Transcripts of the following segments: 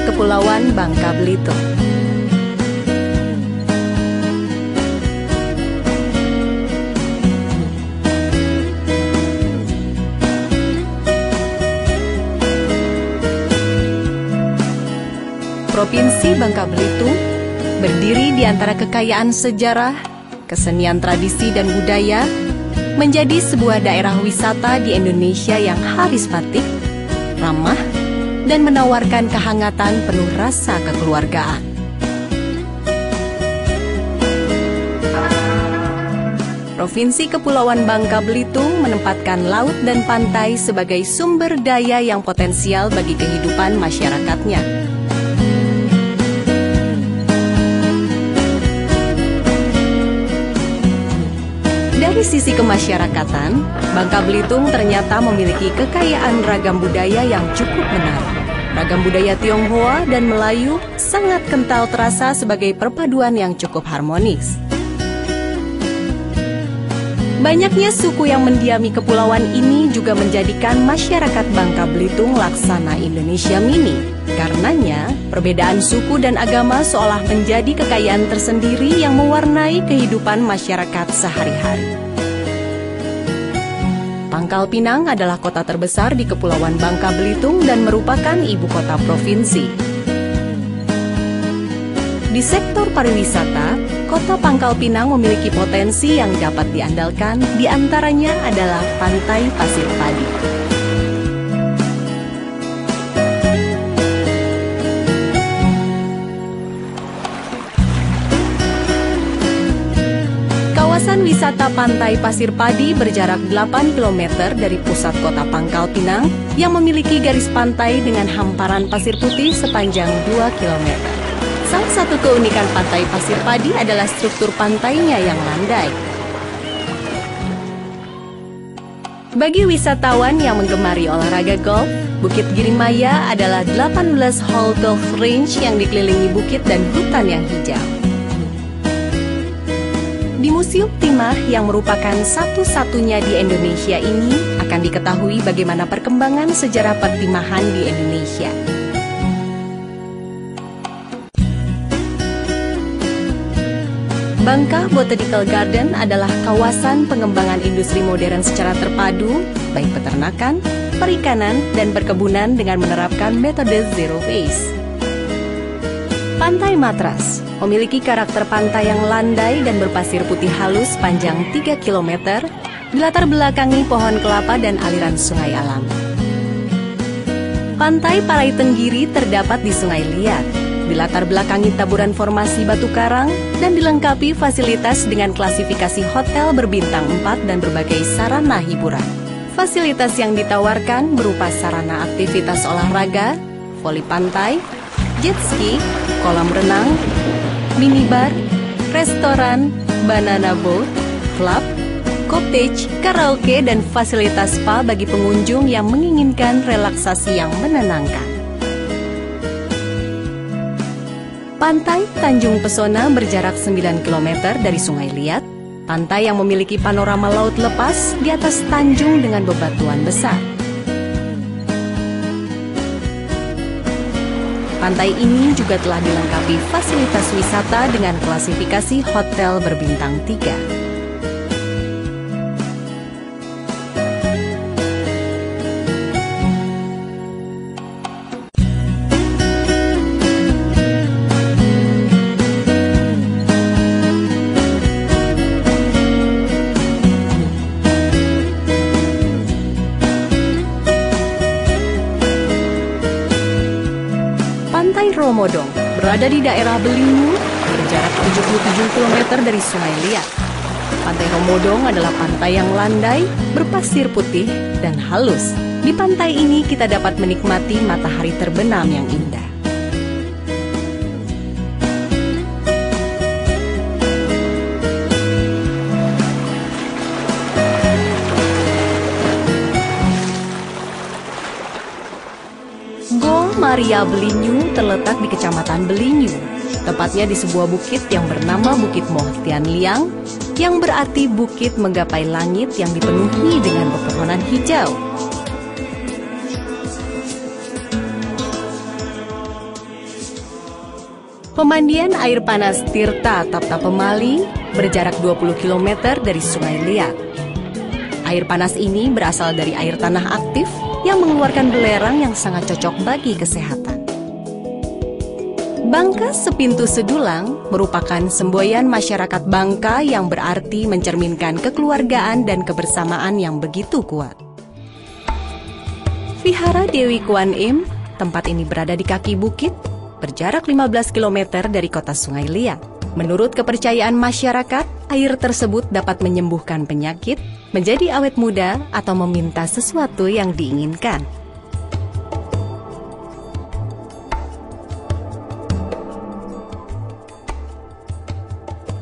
Kepulauan Bangka Belitung. Provinsi Bangka Belitung berdiri di antara kekayaan sejarah, kesenian tradisi dan budaya, menjadi sebuah daerah wisata di Indonesia yang karismatik, ramah, dan menawarkan kehangatan penuh rasa kekeluargaan. Provinsi Kepulauan Bangka Belitung menempatkan laut dan pantai sebagai sumber daya yang potensial bagi kehidupan masyarakatnya. Dari sisi kemasyarakatan, Bangka Belitung ternyata memiliki kekayaan ragam budaya yang cukup menarik. Ragam budaya Tionghoa dan Melayu sangat kental terasa sebagai perpaduan yang cukup harmonis. Banyaknya suku yang mendiami kepulauan ini juga menjadikan masyarakat Bangka Belitung laksana Indonesia mini. Karenanya, perbedaan suku dan agama seolah menjadi kekayaan tersendiri yang mewarnai kehidupan masyarakat sehari-hari. Pangkal Pinang adalah kota terbesar di Kepulauan Bangka Belitung dan merupakan ibu kota provinsi. Di sektor pariwisata, kota Pangkal Pinang memiliki potensi yang dapat diandalkan, diantaranya adalah Pantai Pasir Padi. Kawasan wisata Pantai Pasir Padi berjarak 8 km dari pusat kota Pangkal Pinang yang memiliki garis pantai dengan hamparan pasir putih sepanjang 2 km. Salah satu keunikan Pantai Pasir Padi adalah struktur pantainya yang landai. Bagi wisatawan yang menggemari olahraga golf, Bukit Girimaya adalah 18 hole golf range yang dikelilingi bukit dan hutan yang hijau. Di Museum Timah yang merupakan satu-satunya di Indonesia ini akan diketahui bagaimana perkembangan sejarah pertimahan di Indonesia. Bangka Botanical Garden adalah kawasan pengembangan industri modern secara terpadu, baik peternakan, perikanan, dan perkebunan dengan menerapkan metode zero waste. Pantai Matras memiliki karakter pantai yang landai dan berpasir putih halus sepanjang 3 km, dilatar belakangi pohon kelapa dan aliran sungai alam. Pantai Parai Tenggiri terdapat di Sungai Liat, dilatar belakangi taburan formasi batu karang, dan dilengkapi fasilitas dengan klasifikasi hotel berbintang 4 dan berbagai sarana hiburan. Fasilitas yang ditawarkan berupa sarana aktivitas olahraga, voli pantai, jet ski, kolam renang, minibar, restoran, banana boat, club, cottage, karaoke, dan fasilitas spa bagi pengunjung yang menginginkan relaksasi yang menenangkan. Pantai Tanjung Pesona berjarak 9 km dari Sungai Liat, pantai yang memiliki panorama laut lepas di atas tanjung dengan bebatuan besar. Pantai ini juga telah dilengkapi fasilitas wisata dengan klasifikasi hotel berbintang 3. Pantai Romodong berada di daerah Belingu, berjarak 77 km dari Sungai Liat. Pantai Romodong adalah pantai yang landai, berpasir putih, dan halus. Di pantai ini kita dapat menikmati matahari terbenam yang indah. Maria Belinyu terletak di Kecamatan Belinyu, tepatnya di sebuah bukit yang bernama Bukit Moh Tian Liang, yang berarti bukit menggapai langit yang dipenuhi dengan pepohonan hijau. Pemandian air panas Tirta Tapta Pemali berjarak 20 km dari Sungai Liat. Air panas ini berasal dari air tanah aktif yang mengeluarkan belerang yang sangat cocok bagi kesehatan. Bangka Sepintu Sedulang merupakan semboyan masyarakat Bangka yang berarti mencerminkan kekeluargaan dan kebersamaan yang begitu kuat. Vihara Dewi Kuan Im, tempat ini berada di kaki bukit, berjarak 15 km dari kota Sungai Liat. Menurut kepercayaan masyarakat, air tersebut dapat menyembuhkan penyakit, menjadi awet muda, atau meminta sesuatu yang diinginkan.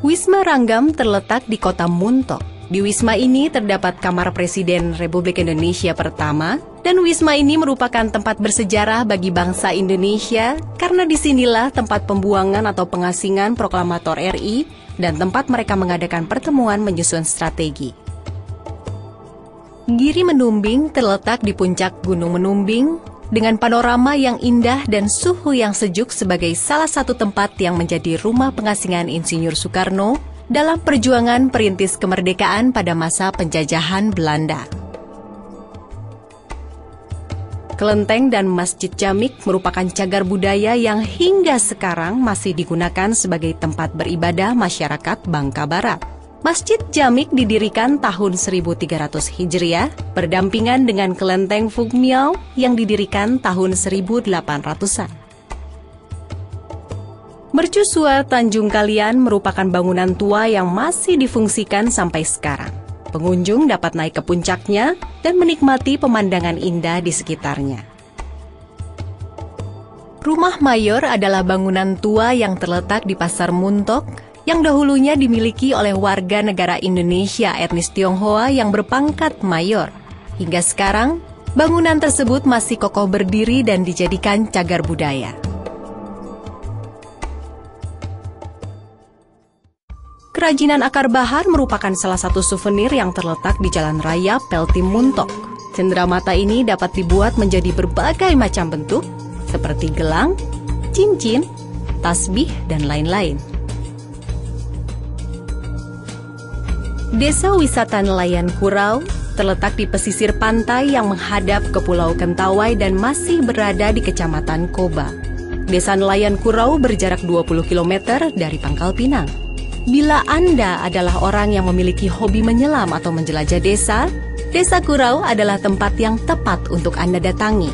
Wisma Ranggam terletak di kota Muntok. Di wisma ini terdapat kamar Presiden Republik Indonesia pertama, dan wisma ini merupakan tempat bersejarah bagi bangsa Indonesia karena disinilah tempat pembuangan atau pengasingan proklamator RI dan tempat mereka mengadakan pertemuan menyusun strategi. Giri Menumbing terletak di puncak Gunung Menumbing dengan panorama yang indah dan suhu yang sejuk sebagai salah satu tempat yang menjadi rumah pengasingan Insinyur Soekarno dalam perjuangan perintis kemerdekaan pada masa penjajahan Belanda. Kelenteng dan Masjid Jamik merupakan cagar budaya yang hingga sekarang masih digunakan sebagai tempat beribadah masyarakat Bangka Barat. Masjid Jamik didirikan tahun 1300 Hijriah, berdampingan dengan Kelenteng Fugmiao yang didirikan tahun 1800-an. Mercusuar Tanjung Kalian merupakan bangunan tua yang masih difungsikan sampai sekarang. Pengunjung dapat naik ke puncaknya dan menikmati pemandangan indah di sekitarnya. Rumah Mayor adalah bangunan tua yang terletak di Pasar Muntok yang dahulunya dimiliki oleh warga negara Indonesia etnis Tionghoa yang berpangkat mayor. Hingga sekarang, bangunan tersebut masih kokoh berdiri dan dijadikan cagar budaya. Kerajinan akar bahar merupakan salah satu souvenir yang terletak di Jalan Raya Peltim Muntok. Cenderamata ini dapat dibuat menjadi berbagai macam bentuk, seperti gelang, cincin, tasbih, dan lain-lain. Desa Wisata Nelayan Kurau terletak di pesisir pantai yang menghadap ke Pulau Kentawai dan masih berada di Kecamatan Koba. Desa Nelayan Kurau berjarak 20 km dari Pangkal Pinang. Bila Anda adalah orang yang memiliki hobi menyelam atau menjelajah desa, Desa Kurau adalah tempat yang tepat untuk Anda datangi.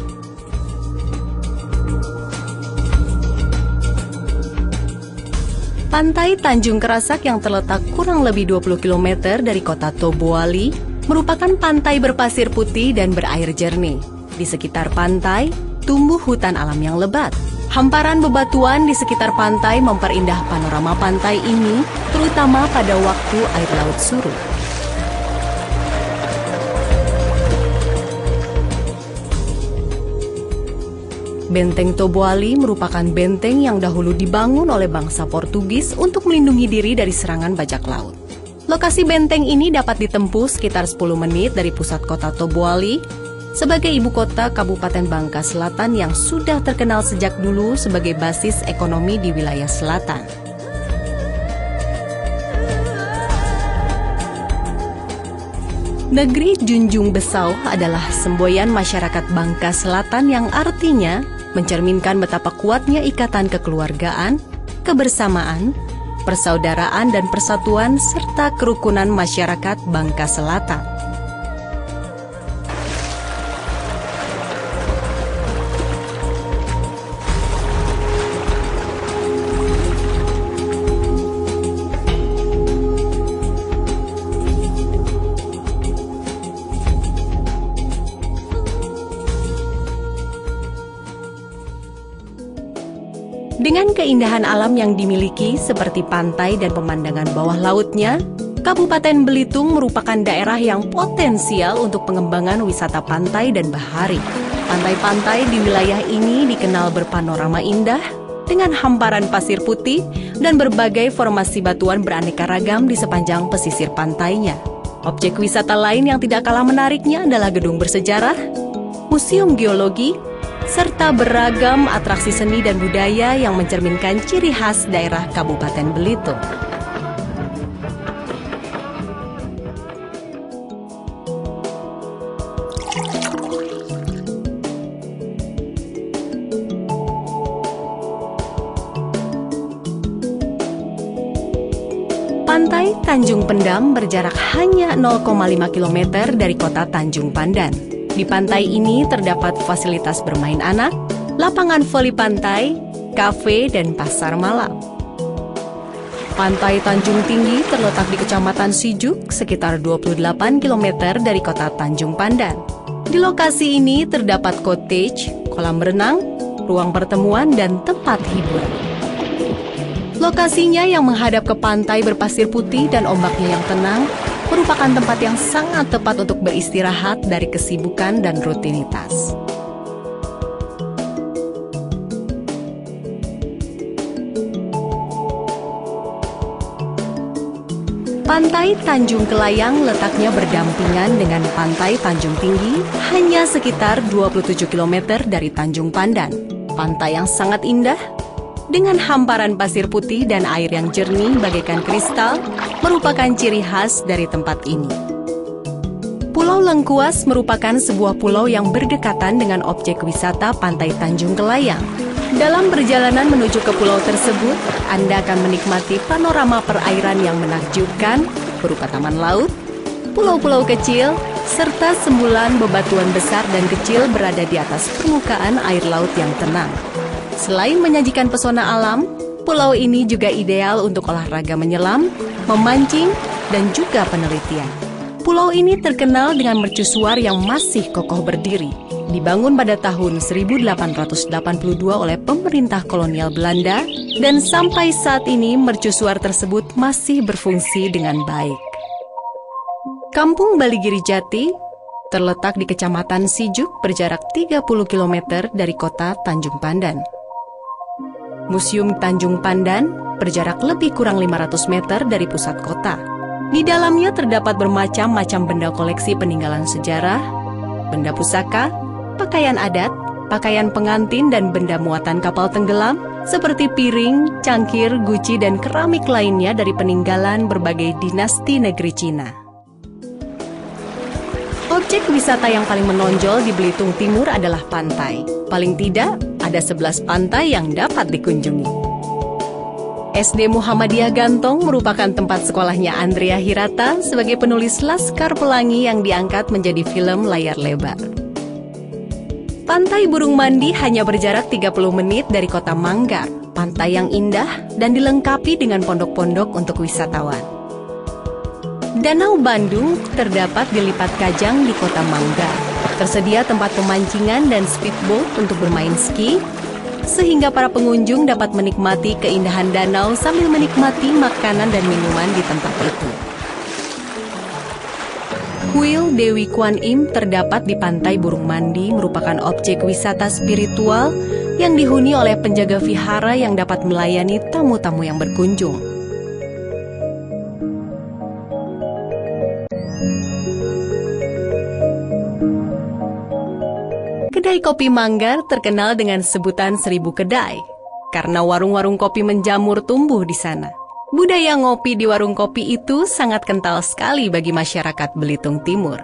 Pantai Tanjung Kerasak yang terletak kurang lebih 20 km dari kota Tobuali merupakan pantai berpasir putih dan berair jernih. Di sekitar pantai, tumbuh hutan alam yang lebat. Hamparan bebatuan di sekitar pantai memperindah panorama pantai ini, terutama pada waktu air laut surut. Benteng Tobuali merupakan benteng yang dahulu dibangun oleh bangsa Portugis untuk melindungi diri dari serangan bajak laut. Lokasi benteng ini dapat ditempuh sekitar 10 menit dari pusat kota Tobuali, sebagai ibu kota Kabupaten Bangka Selatan yang sudah terkenal sejak dulu sebagai basis ekonomi di wilayah selatan. Negeri Junjung Besau adalah semboyan masyarakat Bangka Selatan yang artinya mencerminkan betapa kuatnya ikatan kekeluargaan, kebersamaan, persaudaraan dan persatuan serta kerukunan masyarakat Bangka Selatan. Dengan keindahan alam yang dimiliki seperti pantai dan pemandangan bawah lautnya, Kabupaten Belitung merupakan daerah yang potensial untuk pengembangan wisata pantai dan bahari. Pantai-pantai di wilayah ini dikenal berpanorama indah, dengan hamparan pasir putih dan berbagai formasi batuan beraneka ragam di sepanjang pesisir pantainya. Objek wisata lain yang tidak kalah menariknya adalah gedung bersejarah, museum geologi, serta beragam atraksi seni dan budaya yang mencerminkan ciri khas daerah Kabupaten Belitung. Pantai Tanjung Pendam berjarak hanya 0,5 km dari kota Tanjung Pandan. Di pantai ini terdapat fasilitas bermain anak, lapangan voli pantai, kafe, dan pasar malam. Pantai Tanjung Tinggi terletak di Kecamatan Sijuk, sekitar 28 km dari kota Tanjung Pandan. Di lokasi ini terdapat cottage, kolam renang, ruang pertemuan, dan tempat hiburan. Lokasinya yang menghadap ke pantai berpasir putih dan ombaknya yang tenang merupakan tempat yang sangat tepat untuk beristirahat dari kesibukan dan rutinitas. Pantai Tanjung Kelayang letaknya berdampingan dengan Pantai Tanjung Tinggi, hanya sekitar 27 km dari Tanjung Pandan. Pantai yang sangat indah, dengan hamparan pasir putih dan air yang jernih bagaikan kristal, merupakan ciri khas dari tempat ini. Pulau Lengkuas merupakan sebuah pulau yang berdekatan dengan objek wisata Pantai Tanjung Kelayang. Dalam perjalanan menuju ke pulau tersebut, Anda akan menikmati panorama perairan yang menakjubkan, berupa taman laut, pulau-pulau kecil, serta sembulan bebatuan besar dan kecil berada di atas permukaan air laut yang tenang. Selain menyajikan pesona alam, pulau ini juga ideal untuk olahraga menyelam, memancing, dan juga penelitian. Pulau ini terkenal dengan mercusuar yang masih kokoh berdiri. Dibangun pada tahun 1882 oleh pemerintah kolonial Belanda, dan sampai saat ini mercusuar tersebut masih berfungsi dengan baik. Kampung Baligiri Jati terletak di Kecamatan Sijuk berjarak 30 km dari kota Tanjung Pandan. Museum Tanjung Pandan berjarak lebih kurang 500 meter dari pusat kota. Di dalamnya terdapat bermacam-macam benda koleksi peninggalan sejarah, benda pusaka, pakaian adat, pakaian pengantin, dan benda muatan kapal tenggelam seperti piring, cangkir, guci, dan keramik lainnya dari peninggalan berbagai dinasti negeri Cina. Objek wisata yang paling menonjol di Belitung Timur adalah pantai. Paling tidak, ada 11 pantai yang dapat dikunjungi. SD Muhammadiyah Gantong merupakan tempat sekolahnya Andrea Hirata sebagai penulis Laskar Pelangi yang diangkat menjadi film layar lebar. Pantai Burung Mandi hanya berjarak 30 menit dari kota Manggar, pantai yang indah dan dilengkapi dengan pondok-pondok untuk wisatawan. Danau Bandung terdapat di Lipat Kajang di kota Manggar. Tersedia tempat pemancingan dan speedboat untuk bermain ski, sehingga para pengunjung dapat menikmati keindahan danau sambil menikmati makanan dan minuman di tempat itu. Kuil Dewi Kuan Im terdapat di Pantai Burung Mandi merupakan objek wisata spiritual yang dihuni oleh penjaga vihara yang dapat melayani tamu-tamu yang berkunjung. Kedai kopi Manggar terkenal dengan sebutan 1000 kedai, karena warung-warung kopi menjamur tumbuh di sana. Budaya ngopi di warung kopi itu sangat kental sekali bagi masyarakat Belitung Timur.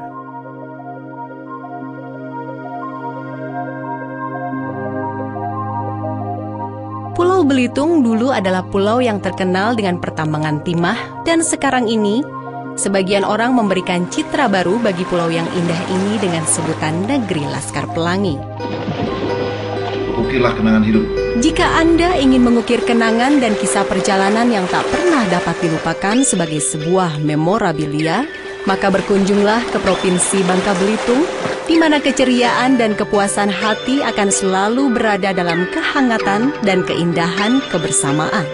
Pulau Belitung dulu adalah pulau yang terkenal dengan pertambangan timah, dan sekarang ini sebagian orang memberikan citra baru bagi pulau yang indah ini dengan sebutan Negeri Laskar Pelangi. Ukirlah kenangan hidup. Jika Anda ingin mengukir kenangan dan kisah perjalanan yang tak pernah dapat dilupakan sebagai sebuah memorabilia, maka berkunjunglah ke Provinsi Bangka Belitung, di mana keceriaan dan kepuasan hati akan selalu berada dalam kehangatan dan keindahan kebersamaan.